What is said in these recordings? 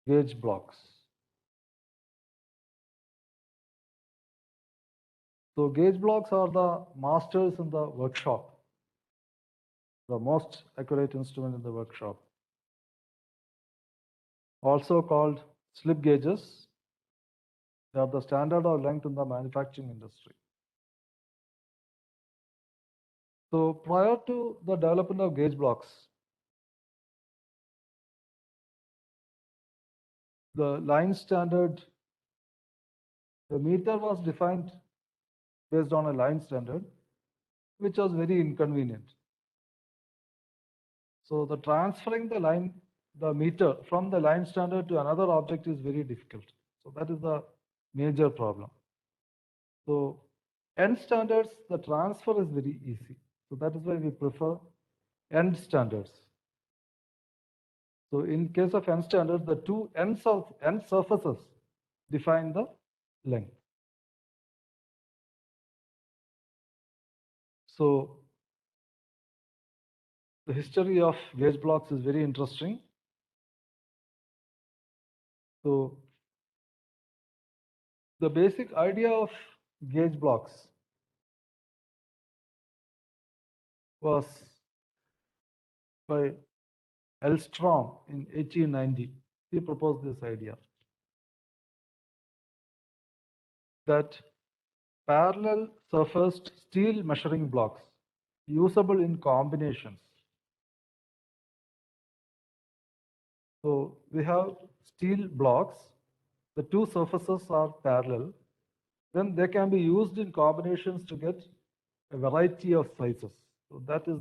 gauge blocks. So gauge blocks are the masters in the workshop, the most accurate instrument in the workshop. Also called slip gauges. They are the standard of length in the manufacturing industry. So prior to the development of gauge blocks, the line standard, the meter was defined based on a line standard, which was very inconvenient. So the transferring the meter from the line standard to another object is very difficult. So that is the major problem. So end standards, the transfer is very easy. So that is why we prefer end standards. So in case of end standards, the two end surfaces define the length. So the history of gauge blocks is very interesting. So the basic idea of gauge blocks was by Elstrom in 1890. He proposed this idea that parallel surfaced steel measuring blocks usable in combinations. So we have steel blocks, the two surfaces are parallel, then they can be used in combinations to get a variety of sizes. So that is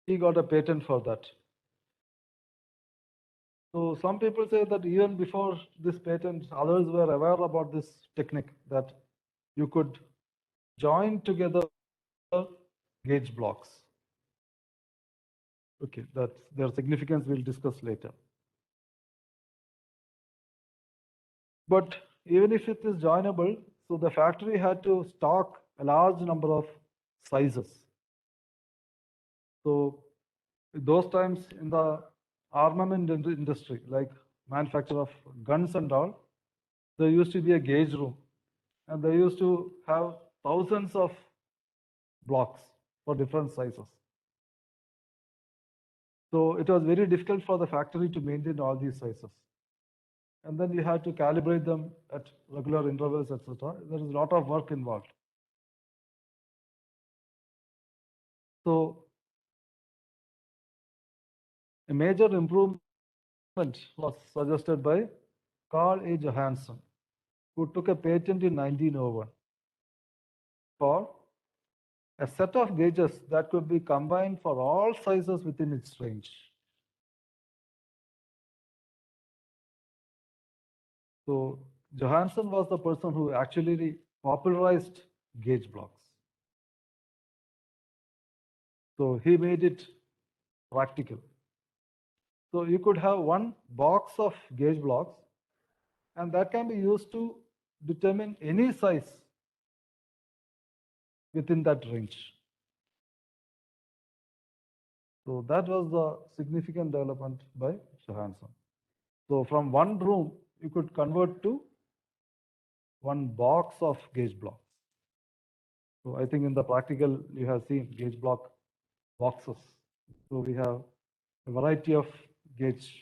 he got a patent for that. So some people say that even before this patent, others were aware about this technique, that you could join together gauge blocks. Okay, that's their significance we'll discuss later. But even if it is joinable, so the factory had to stock a large number of sizes. So those times in the armament industry, like manufacture of guns and all, there used to be a gauge room, and they used to have thousands of blocks for different sizes. So it was very difficult for the factory to maintain all these sizes. And then you had to calibrate them at regular intervals, etc. There is a lot of work involved. So a major improvement was suggested by Carl A. Johansson, who took a patent in 1901 for a set of gauges that could be combined for all sizes within its range. So Johansson was the person who actually popularized gauge blocks. So he made it practical. So you could have one box of gauge blocks, and that can be used to determine any size within that range. So that was the significant development by Johansson. So from one room, you could convert to one box of gauge blocks. So I think in the practical, you have seen gauge block boxes. So we have a variety of gauge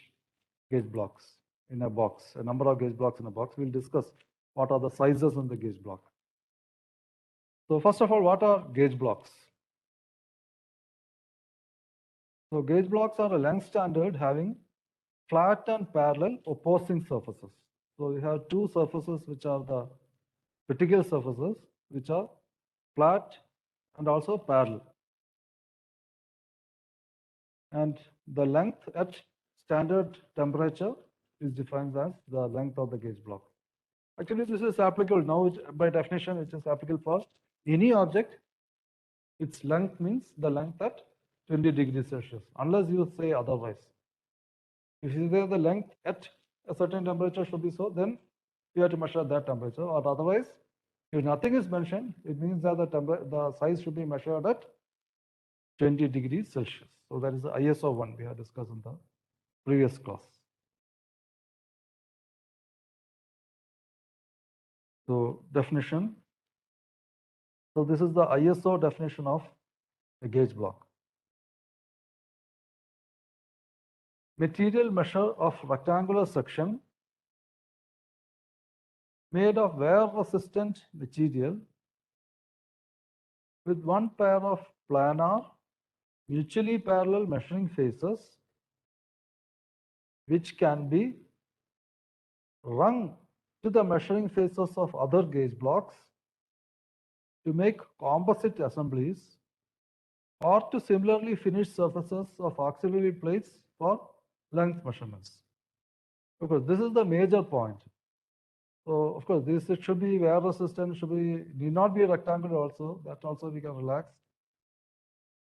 blocks in a box, a number of gauge blocks in a box. We'll discuss what are the sizes in the gauge block. So first of all, what are gauge blocks? So gauge blocks are a length standard having flat and parallel opposing surfaces. So we have two surfaces which are the critical surfaces, which are flat and also parallel. And the length at standard temperature is defined as the length of the gauge block. Actually, this is applicable now by definition, it is applicable for any object. Its length means the length at 20 degrees Celsius, unless you say otherwise. If you say the length at a certain temperature should be so, then you have to measure that temperature, or otherwise, if nothing is mentioned, it means that the size should be measured at 20 degrees Celsius. So that is the ISO 1 we have discussed in the previous class. So definition. So this is the ISO definition of a gauge block. Material measure of rectangular section made of wear-resistant material with one pair of planar, mutually parallel measuring faces, which can be rung to the measuring faces of other gauge blocks to make composite assemblies, or to similarly finish surfaces of auxiliary plates for length measurements. Of course, this is the major point. So of course, this it should be wear resistant, need not be rectangular also. That also we can relax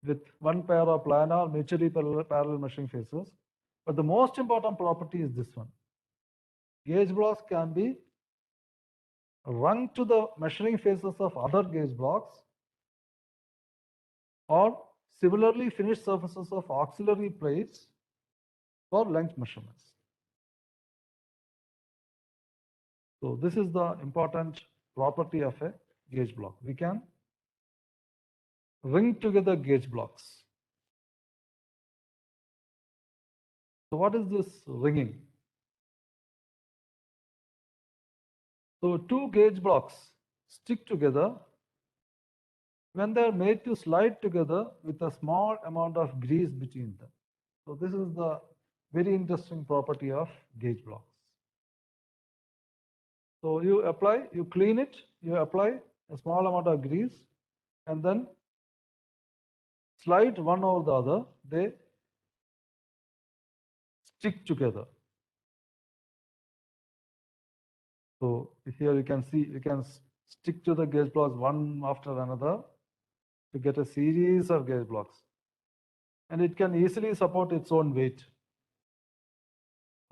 with one pair of planar mutually parallel measuring faces. But the most important property is this one. Gauge blocks can be rung to the measuring faces of other gauge blocks or similarly finished surfaces of auxiliary plates for length measurements. So this is the important property of a gauge block. We can ring together gauge blocks. So what is this ringing? So two gauge blocks stick together when they are made to slide together with a small amount of grease between them. So this is the very interesting property of gauge blocks. So you clean it, you apply a small amount of grease, and then slide one over the other, they stick together. So here you can see, you can stick to the gauge blocks one after another to get a series of gauge blocks. And it can easily support its own weight.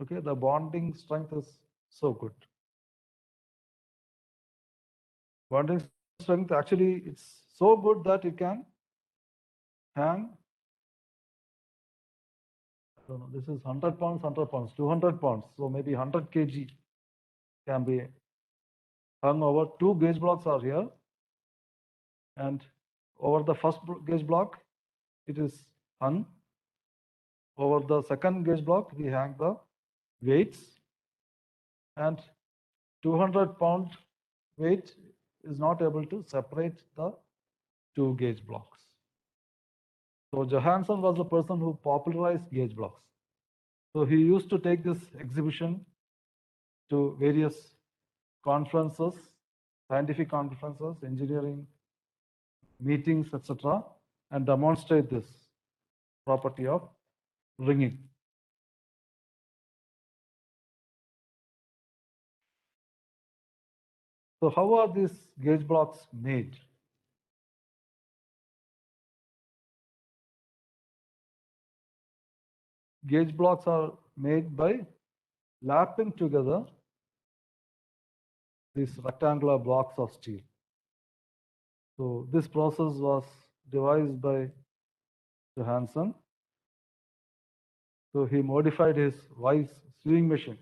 Okay, the bonding strength is so good. Bonding strength, actually, it's so good that it can hang. I don't know, this is 100 pounds, 200 pounds. So maybe 100 kg can be hung over. Two gauge blocks are here. And over the first gauge block, it is hung. Over the second gauge block, we hang the weights. And 200-pound weight is not able to separate the two gauge blocks. So Johansson was the person who popularized gauge blocks. So he used to take this exhibition to various conferences, scientific conferences, engineering meetings, etc., and demonstrate this property of ringing. So how are these gauge blocks made? Gauge blocks are made by lapping together these rectangular blocks of steel. So this process was devised by Johansson. So he modified his wife's sewing machine.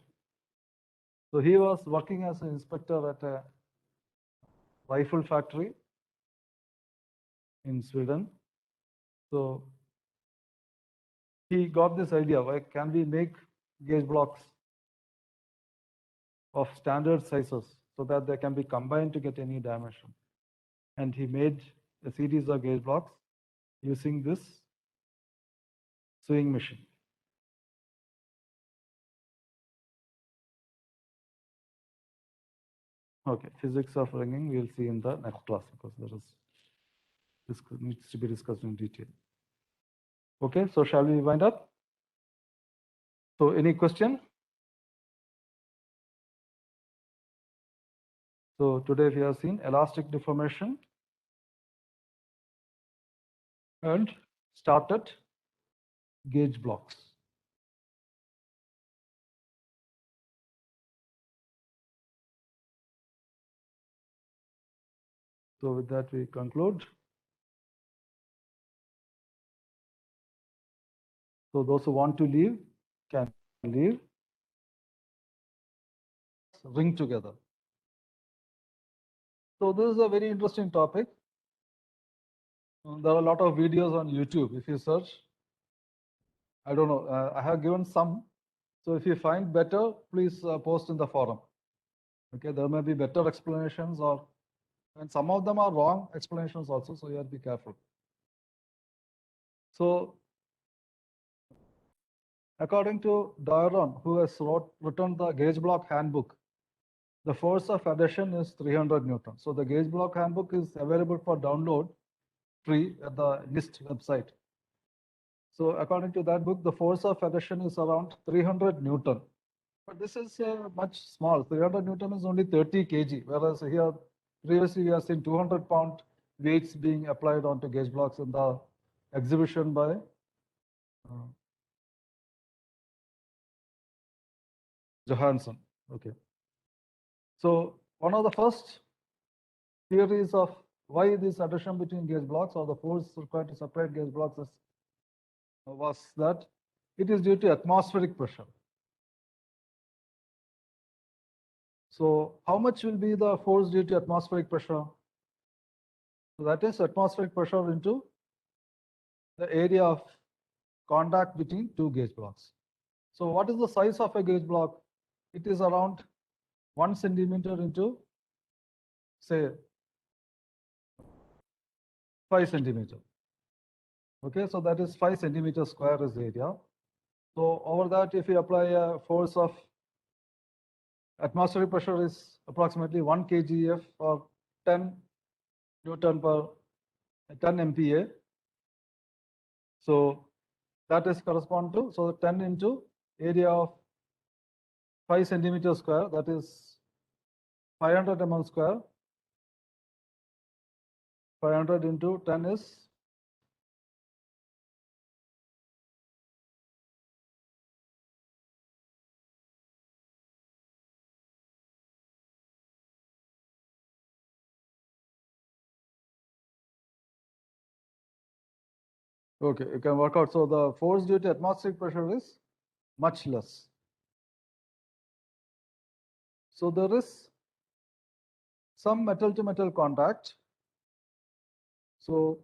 So he was working as an inspector at a rifle factory in Sweden. So he got this idea, why can we make gauge blocks of standard sizes so that they can be combined to get any dimension. And he made a series of gauge blocks using this sewing machine. Okay, physics of ringing we'll see in the next class because this needs to be discussed in detail. Okay, so shall we wind up? So any question? So today we have seen elastic deformation and started gauge blocks. So with that we conclude. So those who want to leave can leave. Ring together. So this is a very interesting topic. There are a lot of videos on YouTube. If you search, I don't know, I have given some. So if you find better, please post in the forum. Okay, there may be better explanations, or and some of them are wrong explanations also, so you have to be careful. So according to Dioron, who has written the gauge block handbook, the force of adhesion is 300 Newton. So the gauge block handbook is available for download free at the NIST website. So according to that book, the force of adhesion is around 300 Newton. But this is much small. 300 Newton is only 30 kg, whereas here previously we have seen 200-pound weights being applied onto gauge blocks in the exhibition by Johansson. Okay. So one of the first theories of why this adhesion between gauge blocks or the force required to separate gauge blocks was that it is due to atmospheric pressure. So how much will be the force due to atmospheric pressure? So that is atmospheric pressure into the area of contact between two gauge blocks. So what is the size of a gauge block? It is around 1 centimeter into, say, 5 centimeter. Okay, so that is 5 centimeter square is the area. So over that, if you apply a force of atmospheric pressure is approximately 1 kgf or 10 Newton per 10 MPa. So that is correspond to, so 10 into area of 5 centimeter square, that is 500 mm square. 500 into 10 is okay, you can work out. So the force due to atmospheric pressure is much less. So there is some metal to metal contact. So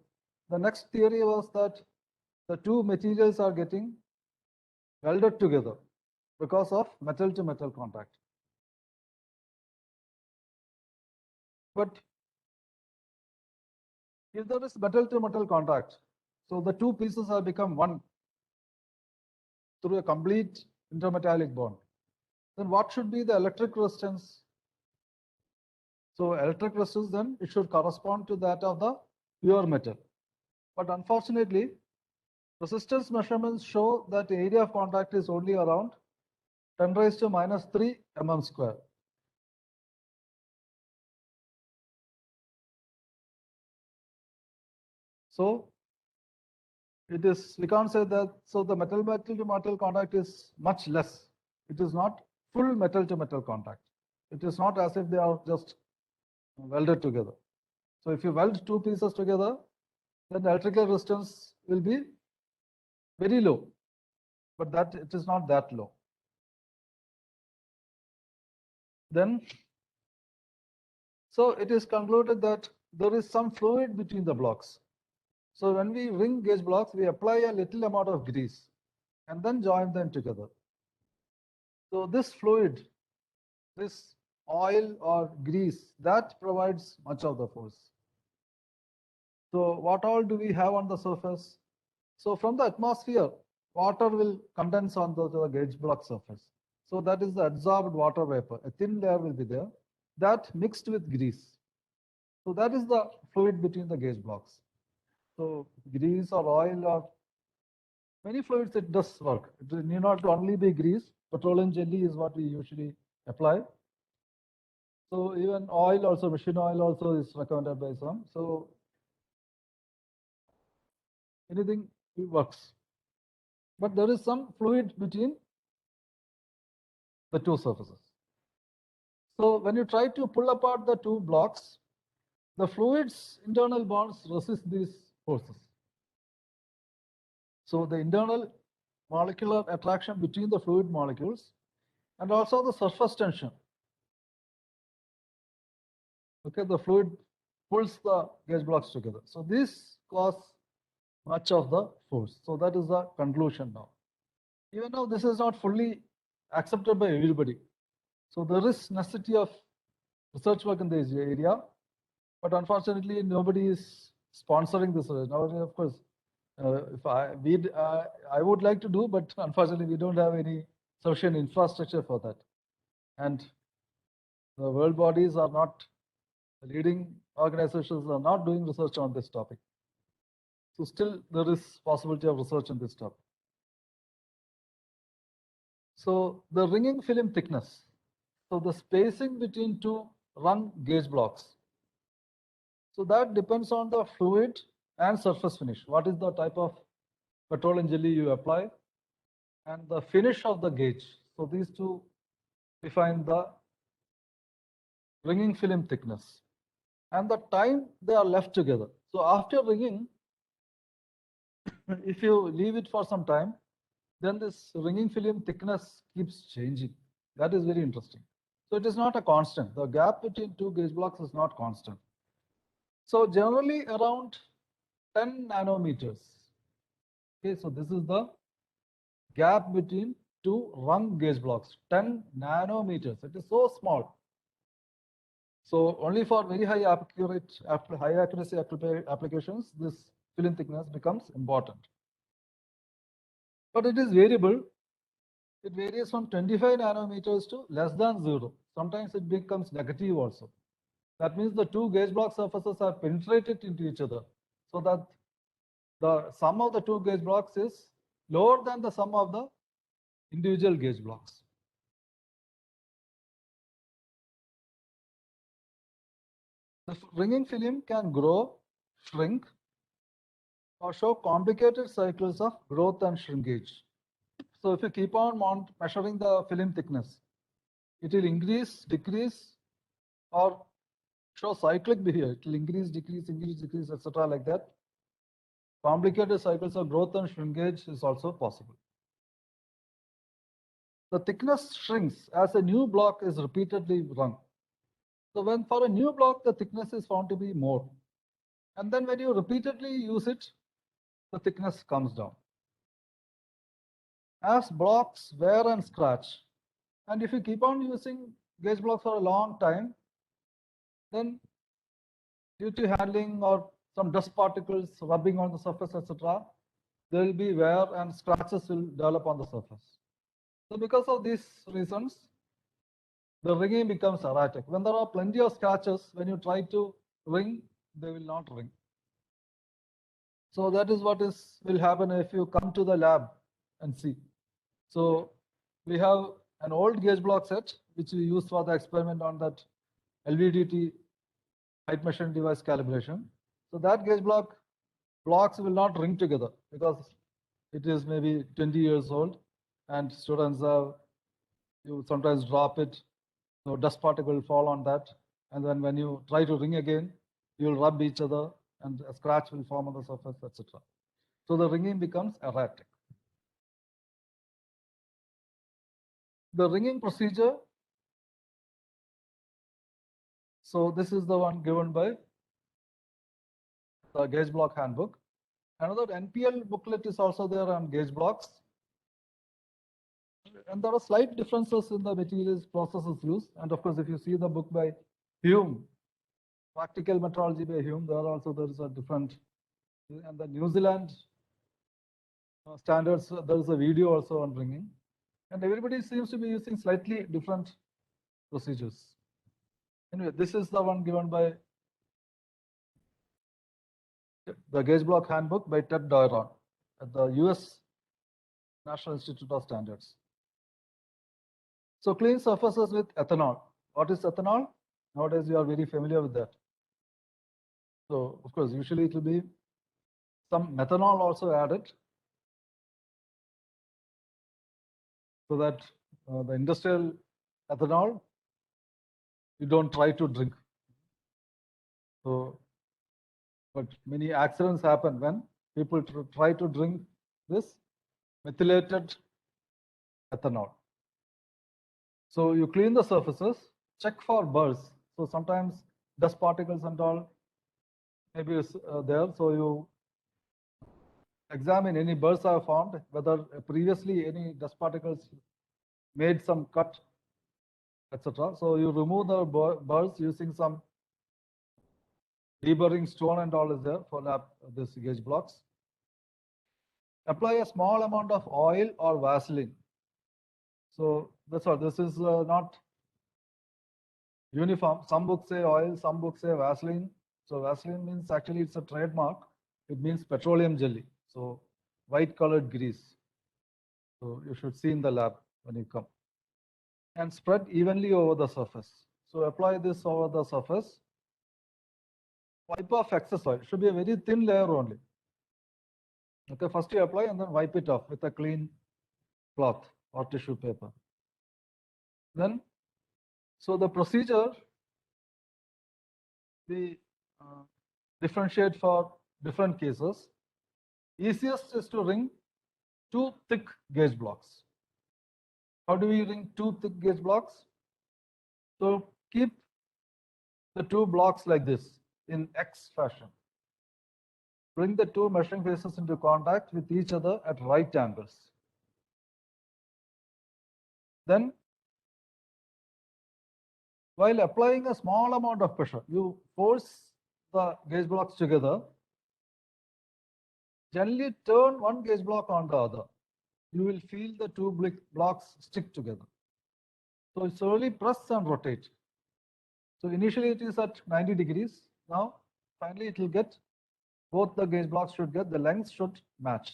the next theory was that the two materials are getting welded together because of metal to metal contact. But if there is metal to metal contact, so the two pieces have become one through a complete intermetallic bond, then what should be the electric resistance? So electric resistance, then it should correspond to that of the pure metal. But unfortunately, resistance measurements show that the area of contact is only around 10 raised to minus 3 mm square. So it is, we can't say that, so the metal to metal contact is much less. It is not full metal to metal contact. It is not as if they are just welded together. So if you weld two pieces together, then the electrical resistance will be very low, but that it is not that low. Then, so it is concluded that there is some fluid between the blocks. So when we ring gauge blocks, we apply a little amount of grease and then join them together. So this fluid, this oil or grease, that provides much of the force. So what all do we have on the surface? So from the atmosphere, water will condense on the gauge block surface. So that is the adsorbed water vapor. A thin layer will be there, that mixed with grease. So that is the fluid between the gauge blocks. So grease or oil or many fluids, it does work. It need not only be grease. Petroleum jelly is what we usually apply. So even oil also, machine oil also is recommended by some. So anything works. But there is some fluid between the two surfaces. So when you try to pull apart the two blocks, the fluid's internal bonds resist these forces. So the internal molecular attraction between the fluid molecules and also the surface tension Okay, the fluid pulls the gauge blocks together. So this cause much of the force. So that is the conclusion now. Even though this is not fully accepted by everybody. So there is necessity of research work in this area, but unfortunately nobody is sponsoring this research. Now, of course, if I would like to do, but unfortunately we don't have any sufficient infrastructure for that. And the world bodies are not, the leading organizations are not doing research on this topic. So still there is possibility of research on this topic. So the ringing film thickness. So the spacing between two rung gauge blocks. So that depends on the fluid and surface finish. What is the type of petroleum jelly you apply and the finish of the gauge. So these two define the ringing film thickness and the time they are left together. So after ringing, if you leave it for some time, then this ringing film thickness keeps changing. That is very interesting. So it is not a constant. The gap between two gauge blocks is not constant. So generally around 10 nanometers. Okay, so this is the gap between two rung gauge blocks, 10 nanometers. It is so small. So only for very high accuracy applications, this film thickness becomes important. But it is variable. It varies from 25 nanometers to less than 0. Sometimes it becomes negative also. That means the two gauge block surfaces are penetrated into each other, so that the sum of the two gauge blocks is lower than the sum of the individual gauge blocks. The ringing film can grow, shrink, or show complicated cycles of growth and shrinkage. So if you keep on measuring the film thickness, it will increase, decrease, or show cyclic behavior. It will increase, decrease, etc. like that. Complicated cycles of growth and shrinkage is also possible. The thickness shrinks as a new block is repeatedly rung. So when for a new block, the thickness is found to be more. And then when you repeatedly use it, the thickness comes down. As blocks wear and scratch, and if you keep on using gauge blocks for a long time, then due to handling or some dust particles rubbing on the surface, etc., there will be wear and scratches will develop on the surface. So because of these reasons, the ringing becomes erratic. When there are plenty of scratches, when you try to ring, they will not ring. So that is what will happen if you come to the lab and see. So we have an old gauge block set, which we used for the experiment on that LVDT height measuring device calibration. So that gauge blocks will not ring together because it is maybe 20 years old, and students you sometimes drop it, so dust particle will fall on that, and then when you try to ring again, you will rub each other and a scratch will form on the surface, etc. So the ringing becomes erratic. The ringing procedure, so this is the one given by the gauge block handbook. Another NPL booklet is also there on gauge blocks. And there are slight differences in the materials processes used. And of course, if you see the book by Hume, Practical Metrology by Hume, there is a different, and the New Zealand standards, there is a video also on ringing. And everybody seems to be using slightly different procedures. Anyway, this is the one given by the gauge block handbook by Ted Doiron at the US National Institute of Standards. So clean surfaces with ethanol. What is ethanol? Nowadays you are very familiar with that. So of course, usually it will be some methanol also added, so that the industrial ethanol you don't try to drink. So, but many accidents happen when people try to drink this methylated ethanol. So you clean the surfaces, check for burrs. So sometimes dust particles and all maybe is there. So you examine any burrs are found, whether previously any dust particles made some cut, etc. So you remove the burrs using some deburring stone and all is there for this gauge blocks. Apply a small amount of oil or Vaseline. So that's all. This is not uniform. Some books say oil, some books say Vaseline. So Vaseline means actually it's a trademark. It means petroleum jelly. So white colored grease. So you should see in the lab when you come. And spread evenly over the surface. So apply this over the surface. Wipe off excess oil. It should be a very thin layer only. Okay, first you apply and then wipe it off with a clean cloth or tissue paper. Then, so the procedure we differentiate for different cases. Easiest is to ring 2 thick gauge blocks. How do we ring 2 thick gauge blocks? So keep the 2 blocks like this in X fashion. Bring the 2 measuring faces into contact with each other at right angles. Then, while applying a small amount of pressure, you force the gauge blocks together. Gently turn one gauge block on the other. You will feel the 2 blocks stick together. So slowly press and rotate. So initially it is at 90 degrees. Now finally it will get, both the gauge blocks should get, the lengths should match.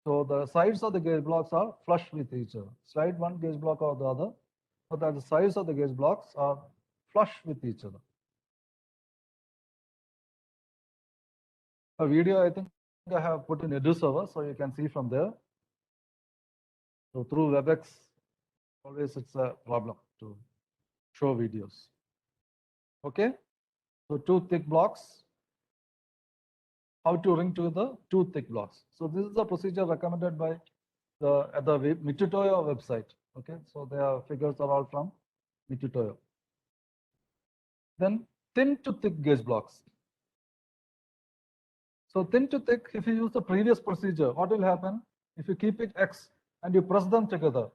So the sides of the gauge blocks are flush with each other. Slide one gauge block or the other so that the sides of the gauge blocks are flush with each other. A video I think I have put in EduServer, so you can see from there. So through WebEx, always it's a problem to show videos. Okay, so 2 thick blocks. How to ring together 2 thick blocks. So this is the procedure recommended by the Mitutoyo website. Okay, so their figures are all from Mitutoyo. Then thin to thick gauge blocks. So thin to thick, if you use the previous procedure, what will happen? If you keep it X and you press them together,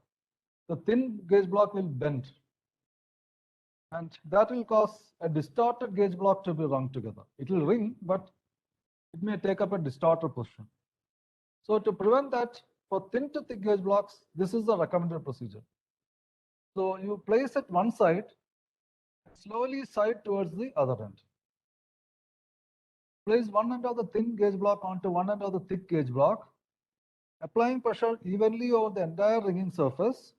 the thin gauge block will bend. And that will cause a distorted gauge block to be rung together. It will ring, but it may take up a distorted position. So to prevent that, for thin to thick gauge blocks, this is the recommended procedure. So you place it one side, slowly side towards the other end. Place one end of the thin gauge block onto one end of the thick gauge block, applying pressure evenly over the entire ringing surface.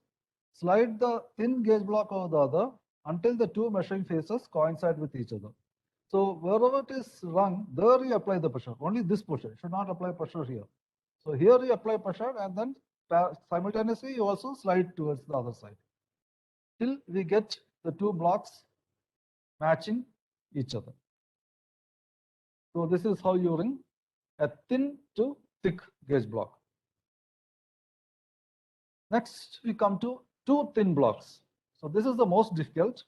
Slide the thin gauge block over the other until the 2 measuring faces coincide with each other. So wherever it is rung, there you apply the pressure, only this portion. You should not apply pressure here. So here you apply pressure and then simultaneously you also slide towards the other side till we get the 2 blocks matching each other. So this is how you ring a thin to thick gauge block. Next we come to 2 thin blocks. So this is the most difficult.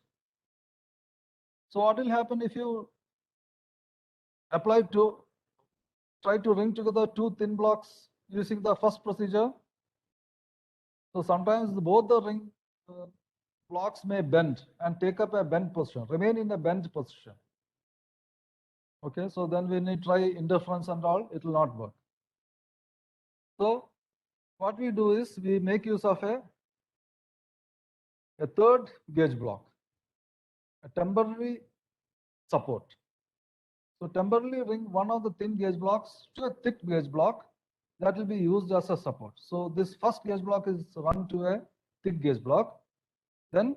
So what will happen if you try to ring together 2 thin blocks using the first procedure? So sometimes both the ring blocks may bend and take up a bent position, remain in a bent position. Okay, so then when we try interference and all, it will not work. So what we do is we make use of a 3rd gauge block, a temporary support. So temporarily ring one of the thin gauge blocks to a thick gauge block that will be used as a support. So this first gauge block is run to a thick gauge block. Then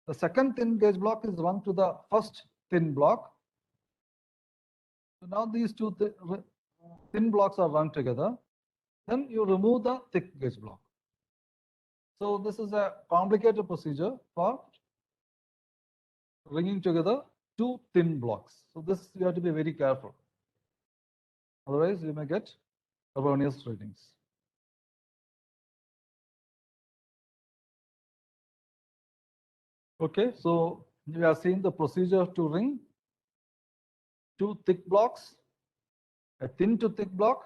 the second thin gauge block is run to the first thin block. So now these 2 thin blocks are run together. Then you remove the thick gauge block. So this is a complicated procedure for ringing together 2 thin blocks. So this you have to be very careful. Otherwise you may get erroneous readings. Okay, so we are seeing the procedure to ring two thick blocks, a thin to thick block,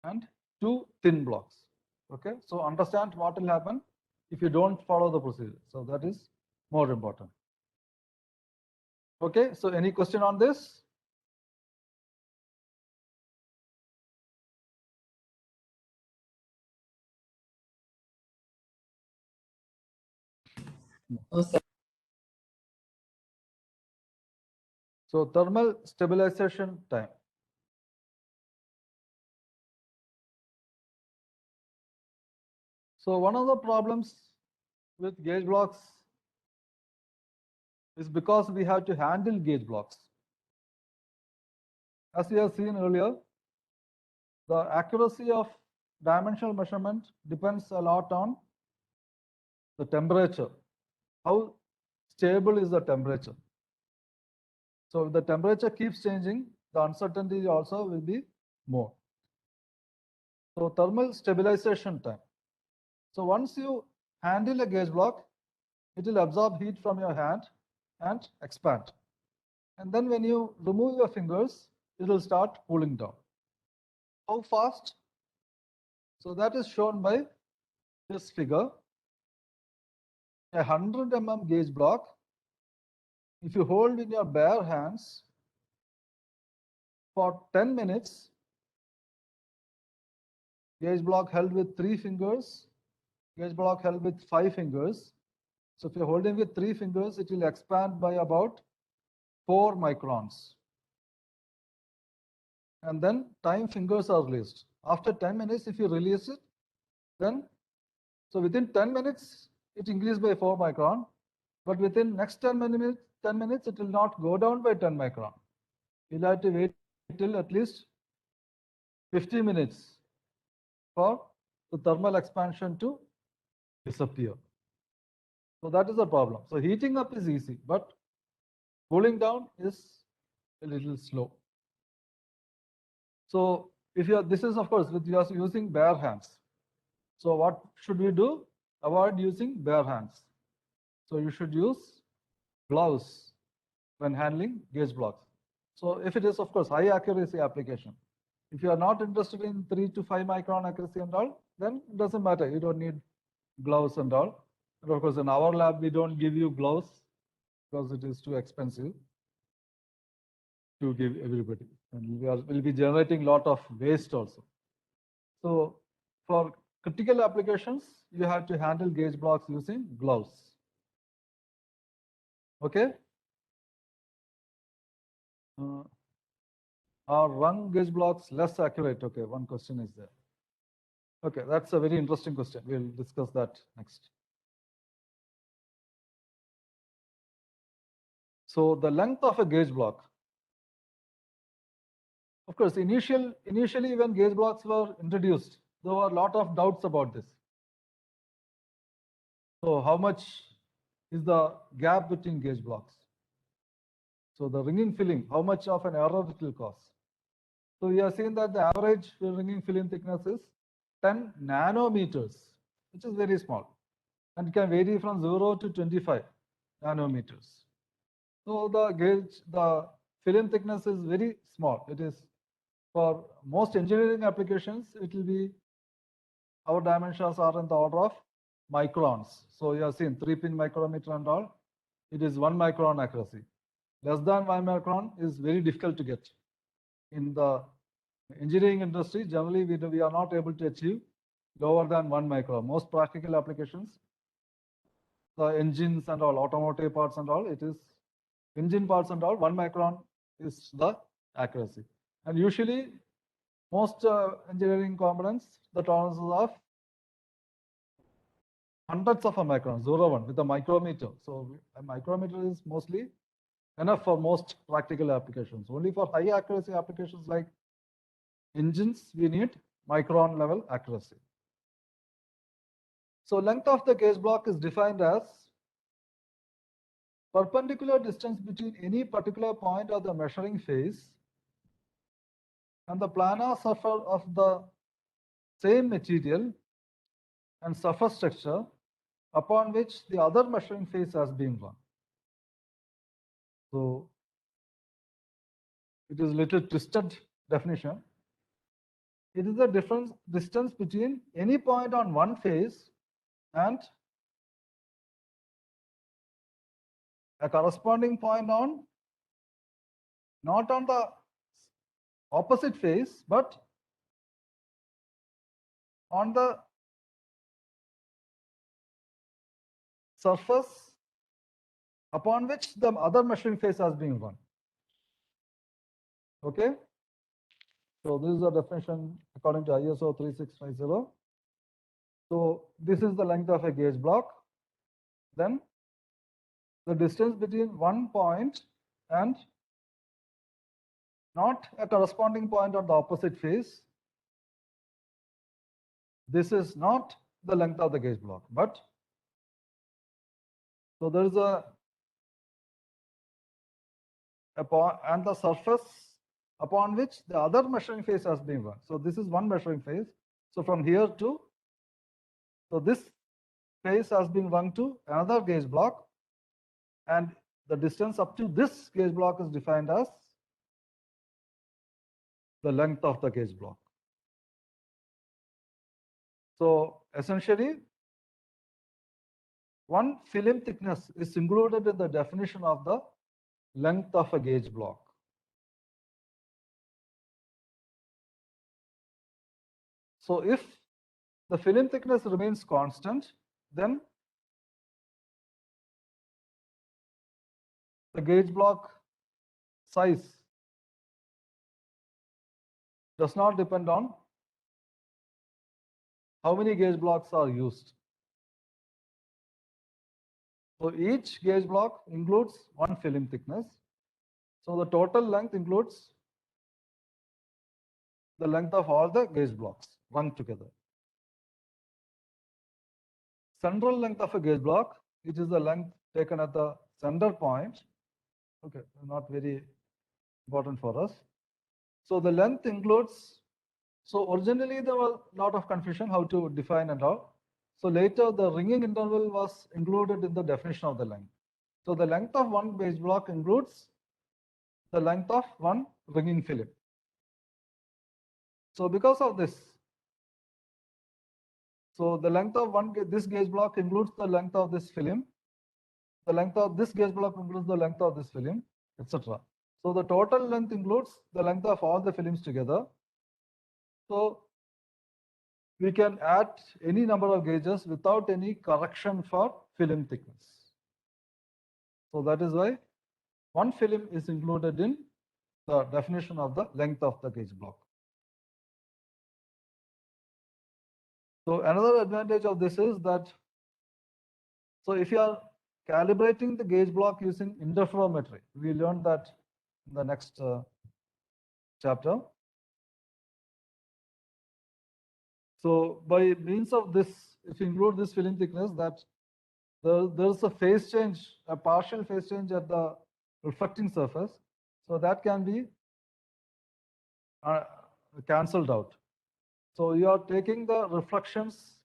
and two thin blocks. Okay, so understand what will happen if you don't follow the procedure. So that is more important. Okay, so any question on this? No, sir. So thermal stabilization time. So one of the problems with gauge blocks is because we have to handle gauge blocks. As we have seen earlier, the accuracy of dimensional measurement depends a lot on the temperature. How stable is the temperature? So if the temperature keeps changing, the uncertainty also will be more. So thermal stabilization time. So once you handle a gauge block, it will absorb heat from your hand and expand. And then when you remove your fingers, it will start cooling down. How fast? So that is shown by this figure. A 100 mm gauge block, if you hold in your bare hands for 10 minutes, gauge block held with 3 fingers, gauge block held with 5 fingers. So if you're holding with 3 fingers, it will expand by about 4 microns. And then time fingers are released. After 10 minutes, if you release it, then, so within 10 minutes, it increased by 4 micron, but within next 10 minutes, it will not go down by 10 micron. You'll have to wait till at least 50 minutes for the thermal expansion to disappear. So that is the problem. So heating up is easy, but cooling down is a little slow. So if you are, this is of course with you are using bare hands. So what should we do? Avoid using bare hands. So you should use gloves when handling gauge blocks. So if it is of course high accuracy application, if you are not interested in 3 to 5 micron accuracy and all, then it doesn't matter. You don't need gloves and all. And of course, in our lab, we don't give you gloves because it is too expensive to give everybody. And we'll be generating a lot of waste also. So for critical applications, you have to handle gauge blocks using gloves. Okay? Are rung gauge blocks less accurate? Okay, one question is there. Okay, that's a very interesting question. We'll discuss that next. So the length of a gauge block. Of course, initially when gauge blocks were introduced, there were a lot of doubts about this. So how much is the gap between gauge blocks? So the ringing filling, how much of an error it will cause? So we have seen that the average ringing filling thickness is 10 nanometers, which is very small, and can vary from 0 to 25 nanometers. So the film thickness is very small. It is for most engineering applications, it will be, our dimensions are in the order of microns. So you have seen 3-pin micrometer and all, it is 1 micron accuracy. Less than 1 micron is very difficult to get. In the engineering industry, generally we are not able to achieve lower than 1 micron. Most practical applications, the engines and all, automotive parts and all, it is engine parts and all, 1 micron is the accuracy. And usually most engineering components, the tolerances of hundreds of a micron, 0.1 with a micrometer. So a micrometer is mostly enough for most practical applications. Only for high accuracy applications like engines, we need micron level accuracy. So length of the gauge block is defined as perpendicular distance between any particular point of the measuring phase and the planar surface of the same material and surface structure upon which the other measuring phase has been run. So it is little twisted definition. It is the distance between any point on one phase and a corresponding point on, not on the opposite phase, but on the surface upon which the other measuring phase has been run. Okay. So this is the definition according to ISO 3650. So this is the length of a gauge block. Then the distance between one point and not a corresponding point on the opposite phase. This is not the length of the gauge block, but so there is a point and the surface upon which the other measuring phase has been run. So this is one measuring phase. So from here to, so this phase has been run to another gauge block, and the distance up to this gauge block is defined as the length of the gauge block. So essentially, one film thickness is included in the definition of the length of a gauge block. So if the film thickness remains constant, then the gauge block size does not depend on how many gauge blocks are used. So each gauge block includes one film thickness. So the total length includes the length of all the gauge blocks run together. Central length of a gauge block, which is the length taken at the center point. Okay, not very important for us. So the length includes, so originally there was a lot of confusion how to define and all. So later the ringing interval was included in the definition of the length. So the length of one gauge block includes the length of one ringing film. So because of this, so the length of this gauge block includes the length of this film. The length of this gauge block includes the length of this film, etc. So the total length includes the length of all the films together. So we can add any number of gauges without any correction for film thickness. So that is why one film is included in the definition of the length of the gauge block. So another advantage of this is that, so if you are calibrating the gauge block using interferometry, we learned that in the next chapter. So by means of this, if you include this film thickness, that there's a phase change, a partial phase change at the reflecting surface. So that can be cancelled out. So you are taking the reflections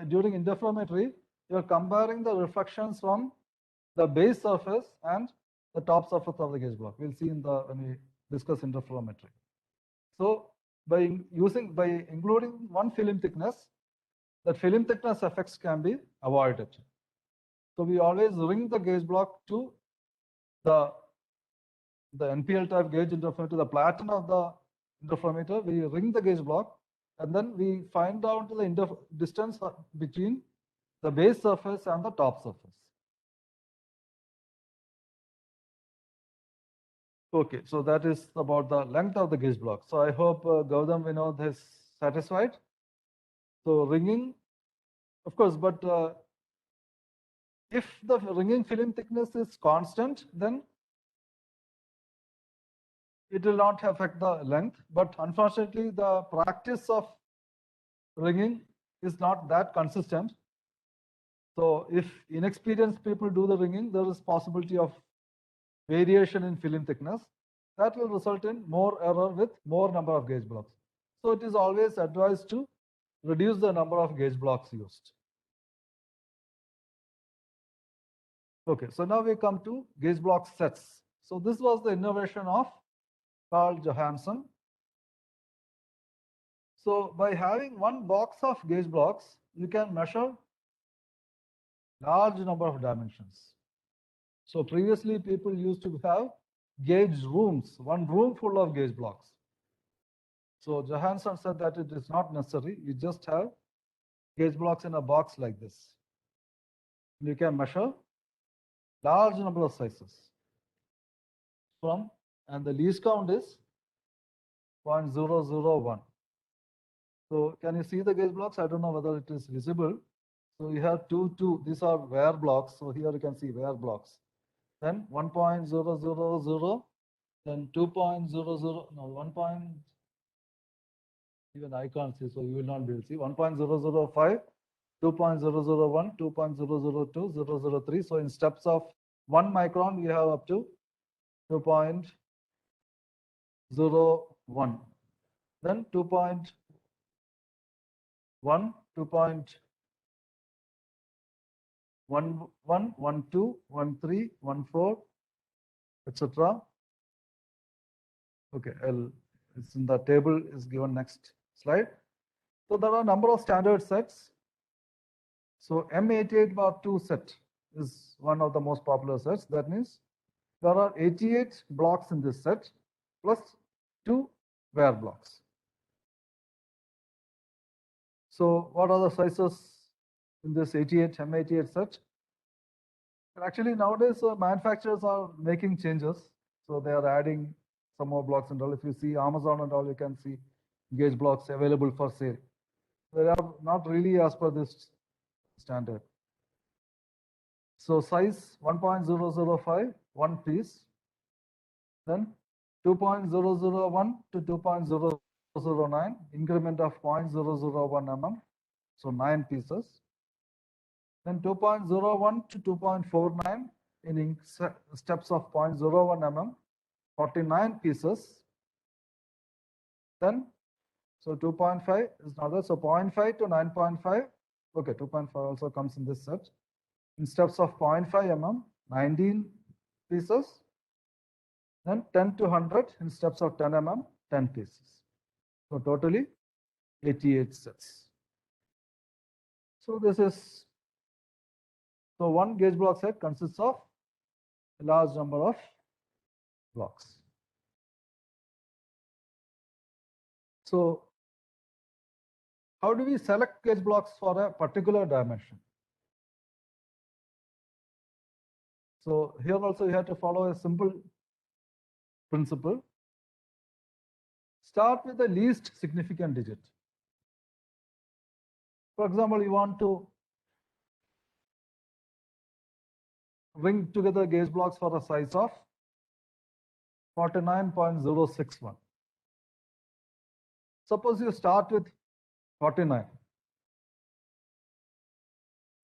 during interferometry, you are comparing the reflections from the base surface and the top surface of the gauge block. We'll see in the when we discuss interferometry. So by including one film thickness, that film thickness effects can be avoided. So we always ring the gauge block to the NPL type gauge interferometer, the platen of the interferometer. We ring the gauge block, and then we find out the distance between the base surface and the top surface. Okay, so that is about the length of the gauge block. So I hope Gautam Vinod is satisfied. So ringing, of course, but if the ringing film thickness is constant, then it will not affect the length. But unfortunately, the practice of ringing is not that consistent. So if inexperienced people do the ringing, there is possibility of variation in film thickness. That will result in more error with more number of gauge blocks. So it is always advised to reduce the number of gauge blocks used. Okay, so now we come to gauge block sets. So this was the innovation of Carl Johansson. So by having one box of gauge blocks, you can measure large number of dimensions. So previously people used to have gauge rooms, one room full of gauge blocks. So Johansson said that it is not necessary. You just have gauge blocks in a box like this. You can measure large number of sizes from, and the least count is 0.001. So can you see the gauge blocks? I don't know whether it is visible. So you have two, these are wear blocks. So here you can see wear blocks. Then 1.000, then 2.00, no, 1. Even I can't see, so you will not be able to see. 1.005, 2.001, 2.002, 003. So in steps of 1 micron, we have up to 2.01. Then 2.1, 2.11, 12, 13, 14, etc. Okay, it's in the table is given next slide. So there are a number of standard sets. So M88/2 set is one of the most popular sets. That means there are 88 blocks in this set plus 2 wear blocks. So what are the sizes in this M88 set? And actually nowadays manufacturers are making changes. So they are adding some more blocks and all. If you see Amazon and all, you can see gauge blocks available for sale. They are not really as per this standard. So size 1.005, 1 piece. Then 2.001 to 2.009, increment of 0.001 mm, so 9 pieces. Then 2.01 to 2.49 in steps of 0.01 mm, 49 pieces. Then, so 2.5 is another, so 0.5 to 9.5. Okay, 2.5 also comes in this set. In steps of 0.5 mm, 19 pieces. Then 10 to 100 in steps of 10 mm, 10 pieces. So totally 88 sets. So this is, so one gauge block set consists of a large number of blocks. So how do we select gauge blocks for a particular dimension? So here also you have to follow a simple principle. Start with the least significant digit. For example, you want to ring together gauge blocks for a size of 49.061. Suppose you start with 49.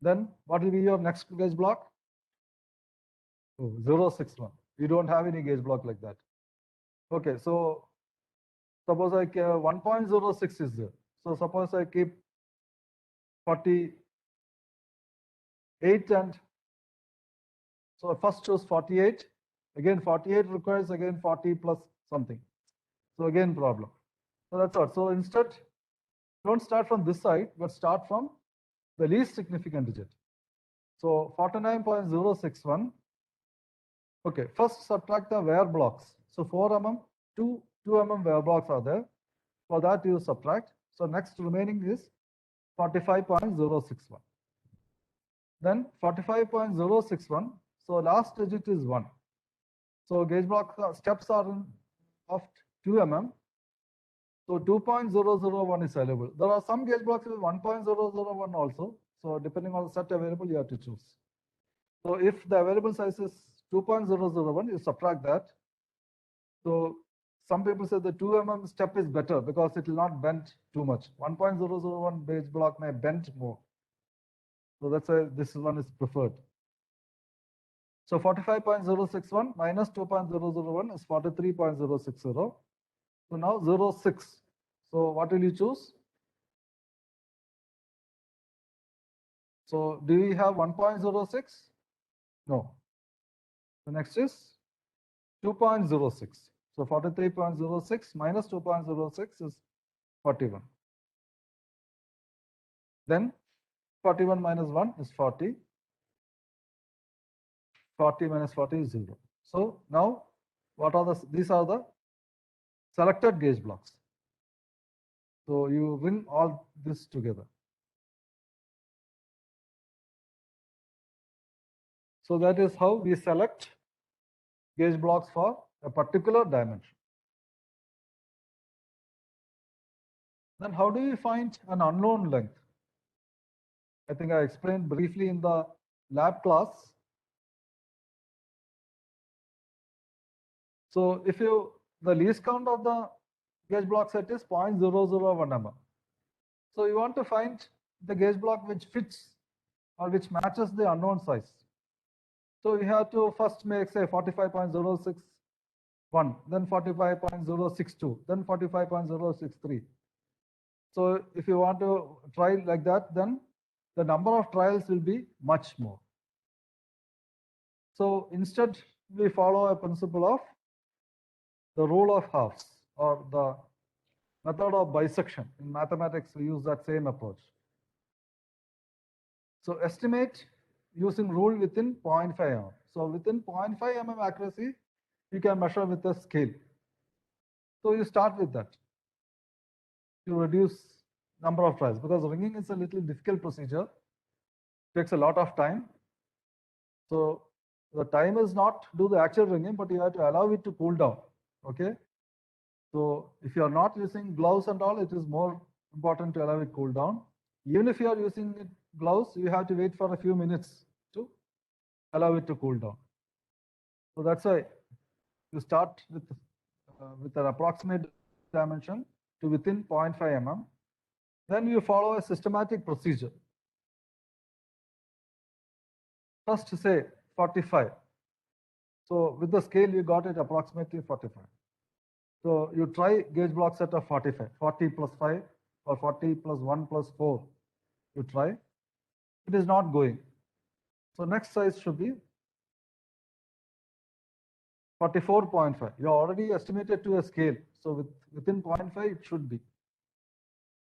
Then what will be your next gauge block? 061. You don't have any gauge block like that. Okay, so suppose I 1.06 is there. So suppose I keep 48 and so I first choose 48. Again 48 requires again 40 plus something. So again problem. So that's all. So instead, don't start from this side, but start from the least significant digit. So 49.061. Okay, first subtract the wear blocks. So 4 mm, 2 mm wear blocks are there. For that you subtract. So next remaining is 45.061. Then 45.061. So last digit is 1. So gauge block steps are of 2 mm. So 2.001 is available. There are some gauge blocks with 1.001 also. So depending on the set available, you have to choose. So if the available size is 2.001, you subtract that. So some people say the 2 mm step is better because it will not bend too much. 1.001 gauge block may bend more. So that's why this one is preferred. So 45.061 minus 2.001 is 43.060. So now 06. So what will you choose? So do we have 1.06? No. The next is 2.06. So 43.06 minus 2.06 is 41. Then 41 minus 1 is 40. 40 minus 40 is 0. So now what are these are the selected gauge blocks. So you ring all this together. So that is how we select gauge blocks for a particular dimension. Then how do you find an unknown length? I think I explained briefly in the lab class. So if the least count of the gauge block set is 0.001 mm. So you want to find the gauge block which fits or which matches the unknown size. So you have to first make, say, 45.061, then 45.062, then 45.063. So if you want to try like that, then the number of trials will be much more. So instead, we follow a principle of the rule of halves, or the method of bisection. In mathematics, we use that same approach. So estimate using rule within 0.5 mm. So within 0.5 mm accuracy, you can measure with a scale. So you start with that to reduce number of trials, because ringing is a little difficult procedure, takes a lot of time. So the time is not do the actual ringing, but you have to allow it to cool down. Okay. So if you are not using gloves and all, it is more important to allow it cool down. Even if you are using gloves, you have to wait for a few minutes to allow it to cool down. So that's why you start with an approximate dimension to within 0.5 mm. Then you follow a systematic procedure. First say 45. So with the scale, you got it approximately 45. So you try gauge block set of 45, 40 plus 5 or 40 plus 1 plus 4. You try. It is not going. So next size should be 44.5. You already estimated to a scale. So within 0.5, it should be.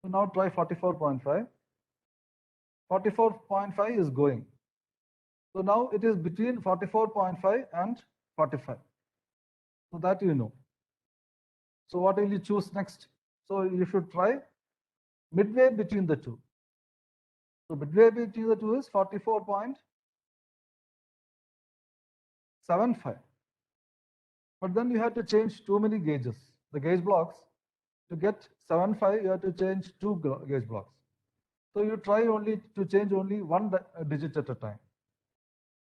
So now try 44.5. 44.5 is going. So now it is between 44.5 and 45. So that you know. So what will you choose next? So you should try midway between the two. So midway between the two is 44.75. But then you have to change too many gauges. The gauge blocks, to get 75, you have to change two gauge blocks. So you try only to change only one digit at a time.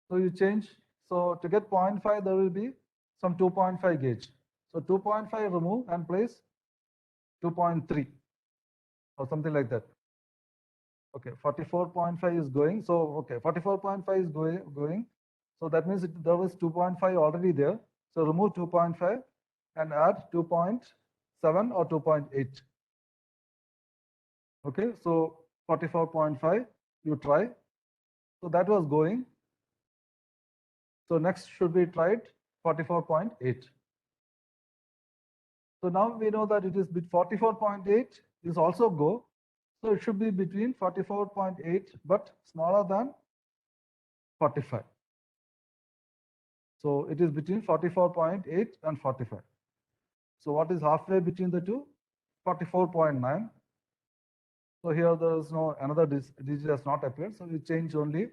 So you change. So to get 0.5, there will be some 2.5 gauge. So 2.5 remove and place 2.3 or something like that. Okay, 44.5 is going. So okay, 44.5 is going. So that means there was 2.5 already there. So remove 2.5 and add 2.7 or 2.8. Okay, so 44.5 you try. So that was going. So next should be tried 44.8. So now we know that it is 44.8 is also go. So it should be between 44.8 but smaller than 45. So it is between 44.8 and 45. So what is halfway between the two? 44.9. So here there is no another digit has not appeared. So we change only.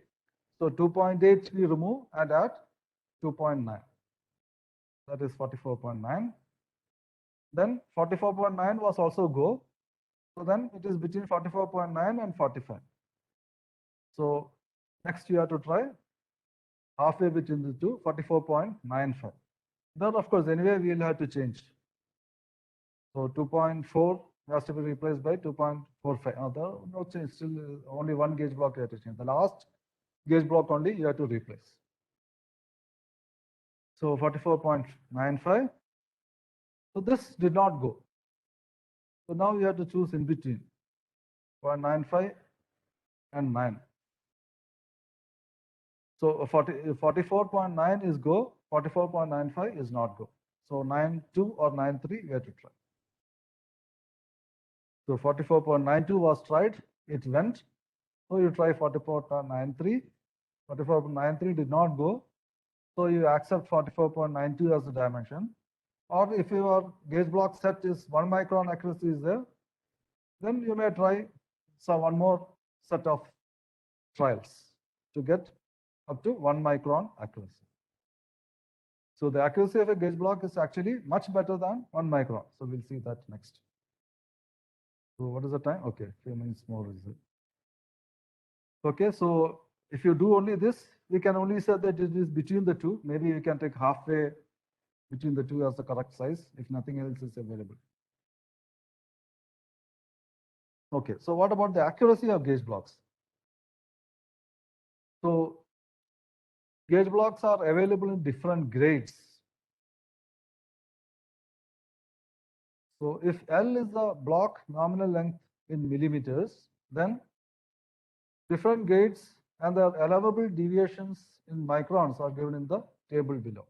So 2.8 we remove and add 2.9. That is 44.9. Then 44.9 was also go. So then it is between 44.9 and 45. So next you have to try halfway between the two, 44.95. Then of course anyway we will have to change. So 2.4 has to be replaced by 2.45. No change, still only one gauge block you have to change. The last gauge block only you have to replace. So 44.95. So this did not go. So now you have to choose in between 0.95 and 9. So 44.9 is go, 44.95 is not go. So 9.2 or 9.3 we have to try. So 44.92 was tried, it went. So you try 44.93, 44.93 did not go. So you accept 44.92 as the dimension. Or if your gauge block set is 1 micron accuracy is there, then you may try one more set of trials to get up to 1 micron accuracy. So the accuracy of a gauge block is actually much better than 1 micron. So we'll see that next. So what is the time? Okay, few minutes more is it. Okay, so if you do only this, we can only say that it is between the two. Maybe you can take halfway between the two as the correct size if nothing else is available. Okay, so what about the accuracy of gauge blocks? So gauge blocks are available in different grades. So if L is the block nominal length in millimeters, then different grades and their allowable deviations in microns are given in the table below.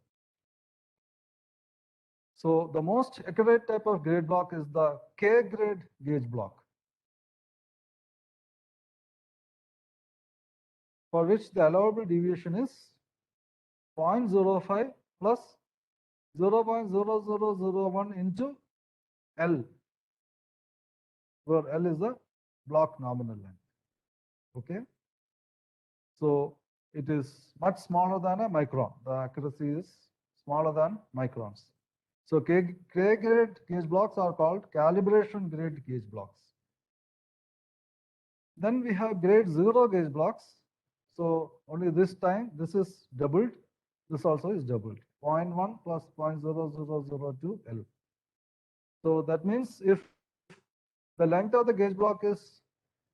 So the most accurate type of grade block is the K grade gauge block, for which the allowable deviation is 0.05 plus 0.0001 into L, where L is the block nominal length. Okay. So it is much smaller than a micron. The accuracy is smaller than microns. So K grade gauge blocks are called calibration grade gauge blocks. Then we have grade 0 gauge blocks. So only this time this is doubled. This also is doubled. 0.1 plus 0.0002 L. So that means if the length of the gauge block is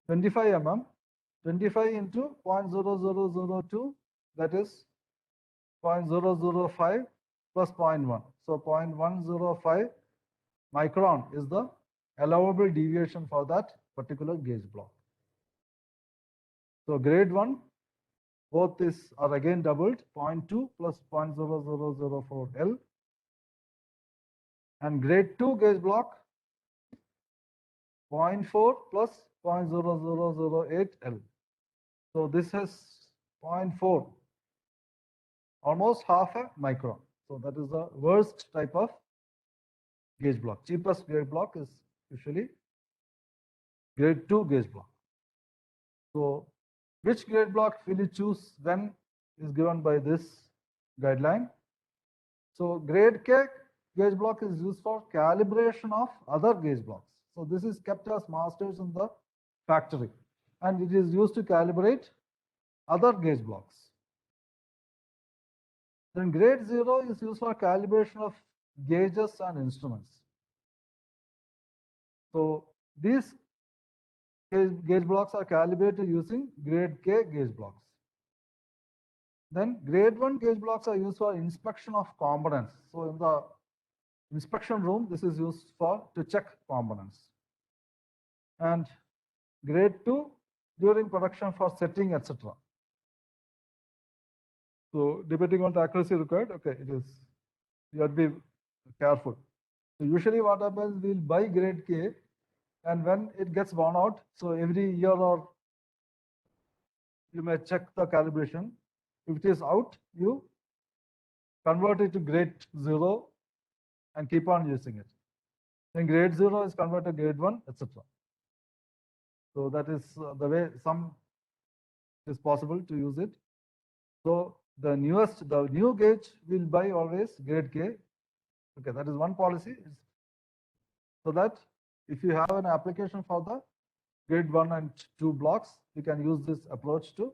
25 mm, 25 into 0.0002, that is 0.005 plus 0.1. So 0.105 micron is the allowable deviation for that particular gauge block. So grade 1, both these are again doubled, 0.2 plus 0.0004 L. And grade 2 gauge block, 0.4 plus 0.0008 L. So this has 0.4, almost half a micron. So that is the worst type of gauge block. Cheapest gauge block is usually grade 2 gauge block. So which grade block will you choose when is given by this guideline? So grade K gauge block is used for calibration of other gauge blocks. So this is kept as masters in the factory, and it is used to calibrate other gauge blocks. Then grade 0 is used for calibration of gauges and instruments. So these gauge blocks are calibrated using grade K gauge blocks. Then grade 1 gauge blocks are used for inspection of components. So in the inspection room, this is used to check components. And grade 2 during production for setting, etc. So depending on the accuracy required, okay, you have to be careful. So usually what happens, we'll buy grade K, and when it gets worn out, so every year or you may check the calibration. If it is out, you convert it to grade 0 and keep on using it. Then grade 0 is converted to grade 1, etc. So that is the way some is possible to use it. So the new gauge will buy always grade K. Okay, that is one policy. So that if you have an application for the grade 1 and 2 blocks, you can use this approach to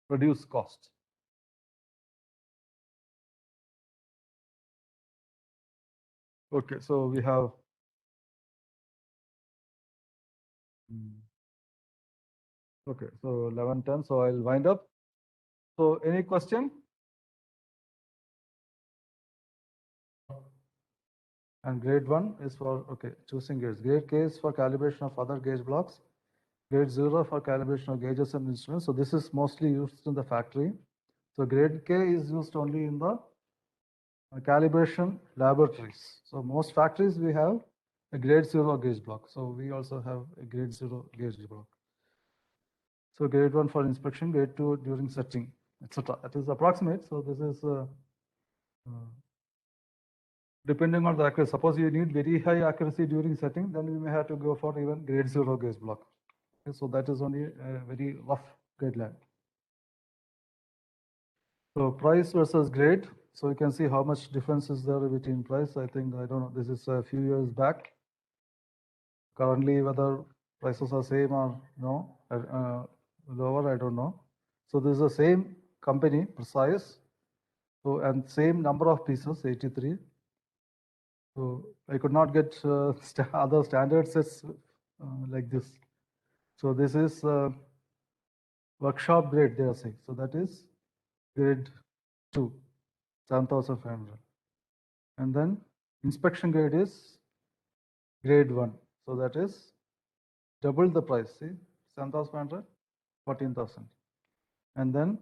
reduce cost. Okay, so we have okay, so 11:10. So I'll wind up. So any question? And grade 1 is for choosing gauge. Grade K is for calibration of other gauge blocks. Grade 0 for calibration of gauges and instruments. So this is mostly used in the factory. So grade K is used only in the calibration laboratories. So most factories we have a grade 0 gauge block. So we also have a grade 0 gauge block. So grade 1 for inspection, grade 2 during setting, etc. That is approximate. So this is depending on the accuracy. Suppose you need very high accuracy during setting, then we may have to go for even grade 0 gauge block. Okay, so that is only a very rough guideline. So price versus grade. So you can see how much difference is there between price. I think, I don't know, this is a few years back. Currently, whether prices are same or no, lower, I don't know. So this is the same company, Precise. So, and same number of pieces, 83. So I could not get other standard sets like this. So this is workshop grade, they are saying. So that is grade 2, 7,500. And then inspection grade is grade 1. So that is double the price. See, 7,500, 14,000. And then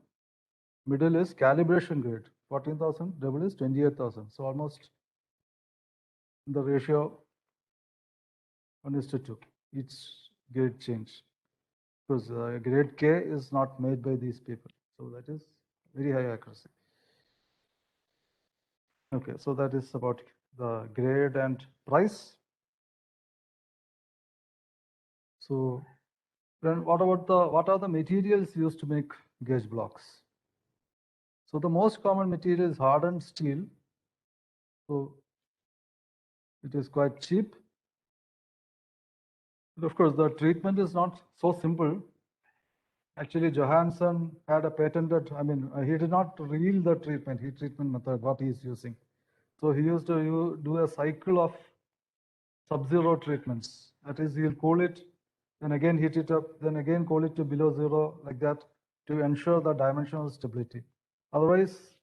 middle is calibration grade, 14,000, double is 28,000. So almost the ratio 1:2, each grade change. Because grade K is not made by these people. So that is very high accuracy. Okay, so that is about the grade and price. So then what are the materials used to make gauge blocks? So the most common material is hardened steel. So it is quite cheap. But of course, the treatment is not so simple. Actually, Johansson had a patented, he did not reveal the treatment method, what he is using. So he used to do a cycle of sub-zero treatments. That is, he'll cool it, then again heat it up, then again cool it to below zero, like that, to ensure the dimensional stability. Otherwise,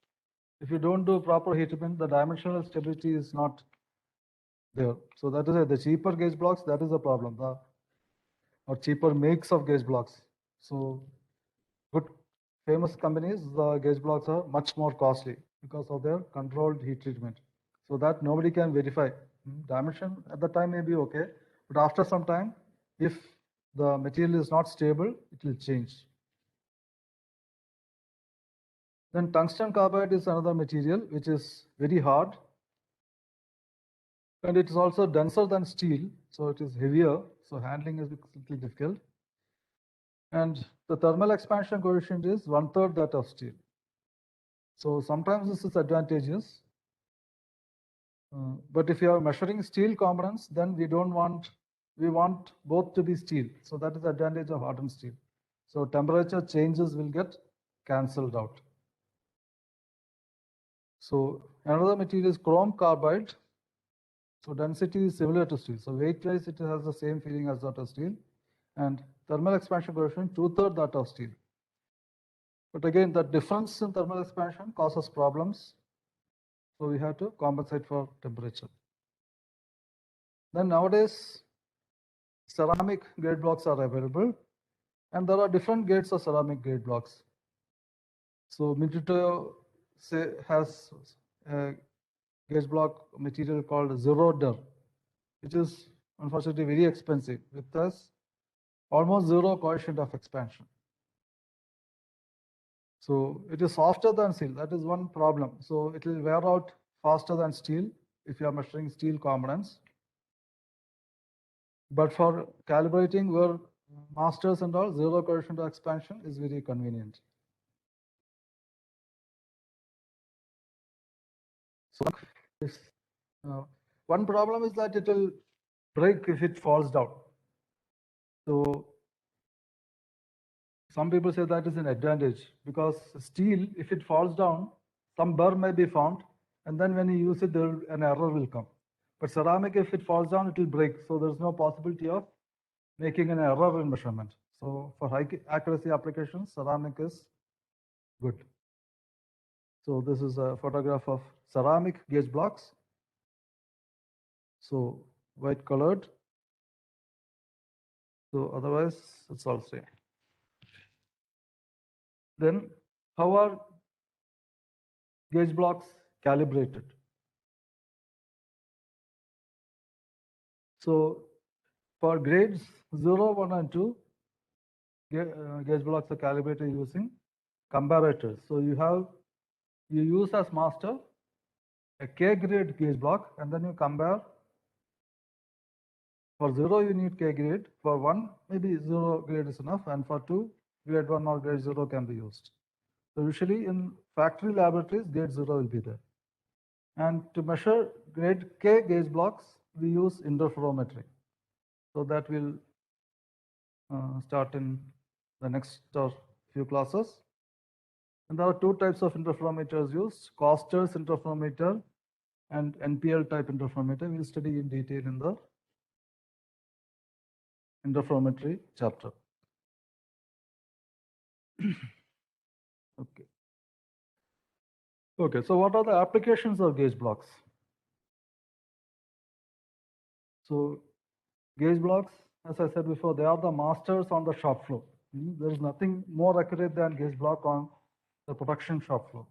if you don't do proper heat treatment, the dimensional stability is not there. So that is the cheaper gauge blocks, that is the problem, or cheaper makes of gauge blocks. So good famous companies, the gauge blocks are much more costly because of their controlled heat treatment. So that nobody can verify. Dimension at the time may be okay, but after some time, if the material is not stable, it will change. Then tungsten carbide is another material which is very hard, and it is also denser than steel, so it is heavier, so handling is a little difficult. And the thermal expansion coefficient is 1/3 that of steel. So sometimes this is advantageous. But if you are measuring steel components, then we want both to be steel. So that is the advantage of hardened steel. So temperature changes will get cancelled out. So another material is chrome carbide. So density is similar to steel. So weight-wise, it has the same feeling as that of steel. And thermal expansion coefficient, 2/3 that of steel. But again, the difference in thermal expansion causes problems. So we have to compensate for temperature. Then nowadays, ceramic gate blocks are available, and there are different gates of ceramic gate blocks. So Mitutoyo has a gauge block material called Zero Der, which is unfortunately very expensive, with thus almost zero coefficient of expansion. So it is softer than steel. That is one problem. So it will wear out faster than steel if you are measuring steel components. But for calibrating where masters and all, zero coefficient of expansion is very convenient. So one problem is that it will break if it falls down. So some people say that is an advantage because steel, if it falls down, some burr may be found, and then when you use it, an error will come. But ceramic, if it falls down, it will break. So there's no possibility of making an error in measurement. So for high accuracy applications, ceramic is good. So this is a photograph of ceramic gauge blocks. So white colored. So otherwise, it's all same. Then how are gauge blocks calibrated. So for grades 0, 1, and 2, gauge blocks are calibrated using comparators. So you use as master a K grade gauge block, and then you compare. For 0, you need K grade. For 1, maybe 0 grade is enough, and for 2, grade 1 or grade 0 can be used. So usually in factory laboratories, grade 0 will be there. And to measure grade K gauge blocks, we use interferometry. So that will start in the next few classes. And there are two types of interferometers used: Koster's interferometer and NPL type interferometer. We'll study in detail in the interferometry chapter. Okay. Okay, so what are the applications of gauge blocks? So gauge blocks, as I said before, they are the masters on the shop floor. There is nothing more accurate than gauge block on the production shop floor.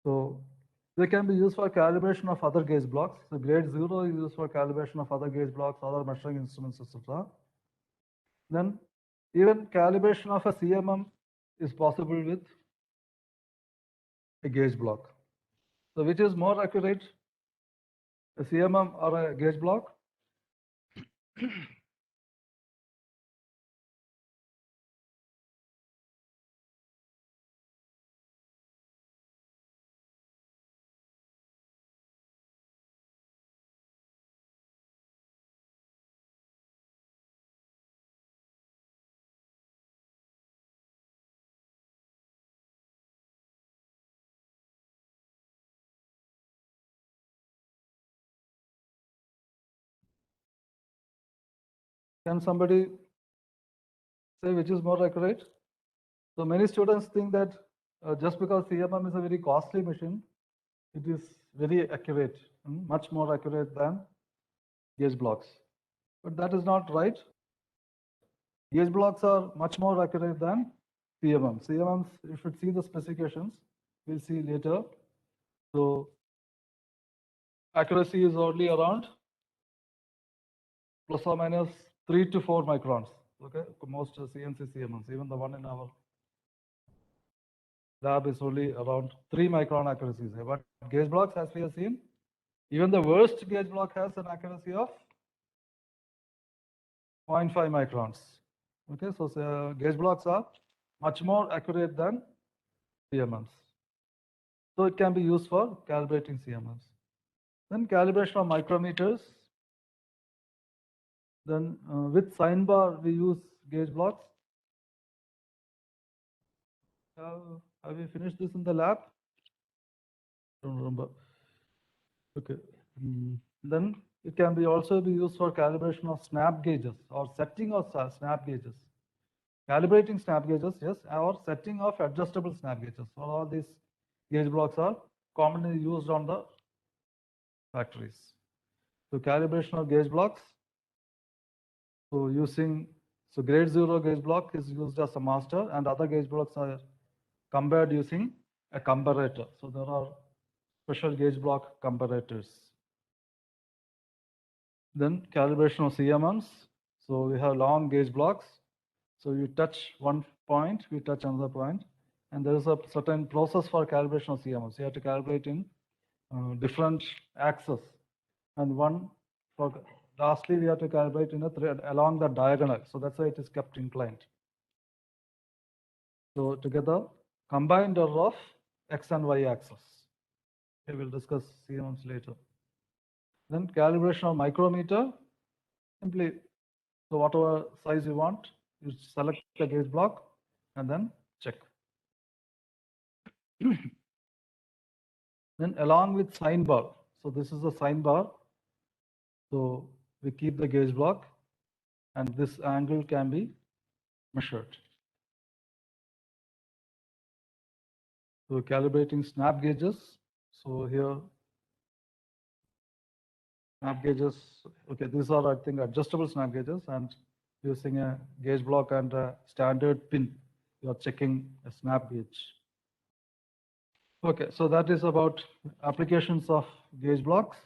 So they can be used for calibration of other gauge blocks. So grade 0 is used for calibration of other gauge blocks, other measuring instruments, etc. Then even calibration of a CMM is possible with a gauge block. So which is more accurate, a CMM or a gauge block? Can somebody say which is more accurate? So many students think that just because CMM is a very costly machine, it is very accurate, much more accurate than gauge blocks. But that is not right. Gauge blocks are much more accurate than CMMs. CMMs, you should see the specifications. We'll see later. So accuracy is only around plus or minus 3 to 4 microns. Okay, most CNC CMMs, even the one in our lab is only around 3 micron accuracies. But gauge blocks, as we have seen, even the worst gauge block has an accuracy of 0.5 microns. Okay, so gauge blocks are much more accurate than CMMs. So it can be used for calibrating CMMs. Then calibration of micrometers. Then with sine bar, we use gauge blocks. Have we finished this in the lab? Don't remember. Okay. Then it can be also be used for calibration of snap gauges or setting of snap gauges. Calibrating snap gauges, yes, or setting of adjustable snap gauges. So all these gauge blocks are commonly used on the factories. So calibration of gauge blocks. So grade 0 gauge block is used as a master, and other gauge blocks are compared using a comparator. So there are special gauge block comparators. Then calibration of CMMs. So we have long gauge blocks. So you touch one point, we touch another point, and there is a certain process for calibration of CMMs. You have to calibrate in different axes, and lastly we have to calibrate in a thread along the diagonal. So that's why it is kept inclined. So together, combined error of X and Y axis. We will discuss CMMs later. Then calibration of micrometer. Simply, so whatever size you want, you select the gauge block and then check. Then along with sine bar. So this is the sine bar. So we keep the gauge block and this angle can be measured. So calibrating snap gauges. So here, snap gauges, okay, these are, I think, adjustable snap gauges, and using a gauge block and a standard pin, you are checking a snap gauge. Okay, so that is about applications of gauge blocks.